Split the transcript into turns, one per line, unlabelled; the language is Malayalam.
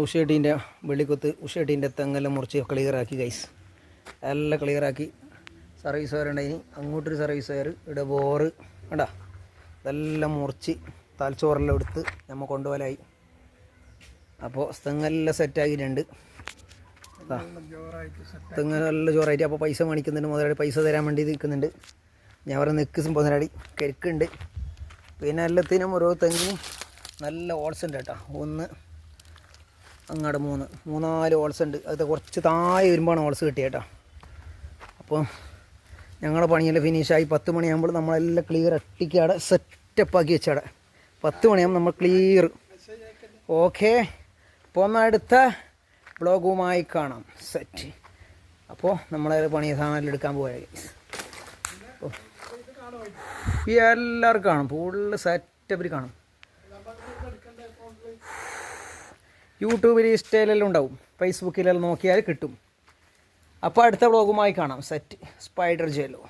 ഉഷേട്ടീൻ്റെ വെള്ളിക്കുത്ത് ഉഷേട്ടീൻ്റെ തെങ്ങെല്ലാം മുറിച്ച് ക്ലിയറാക്കി ഗൈസ്. എല്ലാം ക്ലിയറാക്കി. സർവീസ് വയർ ഉണ്ടായിന്, അങ്ങോട്ടൊരു സർവീസ് വയർ, ഇവിടെ ബോറ് കണ്ടാ, ഇതെല്ലാം മുറിച്ച് തലച്ചോറെല്ലാം എടുത്ത് നമ്മൾ കൊണ്ടുപോലായി. അപ്പോൾ തെങ്ങെല്ലാം സെറ്റാക്കിയിട്ടുണ്ട്. തെങ്ങെല്ലാം ചോറായിട്ട്. അപ്പോൾ പൈസ മേടിക്കുന്നുണ്ട്, മുതലാളി പൈസ തരാൻ വേണ്ടി നിൽക്കുന്നുണ്ട്. ഞാൻ പറഞ്ഞ നിൽക്ക് മുതലാളി കരിക്കുണ്ട്. പിന്നെ എല്ലാത്തിനും ഓരോ തെങ്ങിനും നല്ല ഓൾസ് ഉണ്ട് കേട്ടോ. ഒന്ന് അങ്ങോട്ട് മൂന്നാല് ഓൾസ് ഉണ്ട്. അത് കുറച്ച് താഴെ വരുമ്പോഴാണ് ഓൾസ് കിട്ടിയത് കേട്ടോ. അപ്പോൾ ഞങ്ങളുടെ പണിയെല്ലാം ഫിനിഷായി. 10 മണിയാകുമ്പോൾ നമ്മളെല്ലാം ക്ലിയർ അട്ടിക്കാടെ സെറ്റപ്പാക്കി വെച്ചാടെ. 10 മണിയാകുമ്പോൾ നമ്മൾ ക്ലിയർ. ഓക്കെ, അപ്പോൾ ഒന്ന് അടുത്ത ബ്ലോഗുമായി കാണാം. സെറ്റ്. അപ്പോൾ നമ്മളെ പണി സാധനം എടുക്കാൻ പോയത് എല്ലാവർക്കും കാണും. ഫുള്ള് സെറ്റപ്പിൽ കാണും. യൂട്യൂബിൽ ഇൻസ്റ്റയിലെല്ലാം ഉണ്ടാവും, ഫേസ്ബുക്കിലെല്ലാം നോക്കിയാൽ കിട്ടും. അപ്പോൾ അടുത്ത വ്ളോഗുമായി കാണാം. സെറ്റ്. സ്പൈഡർ ജെല്ലോ.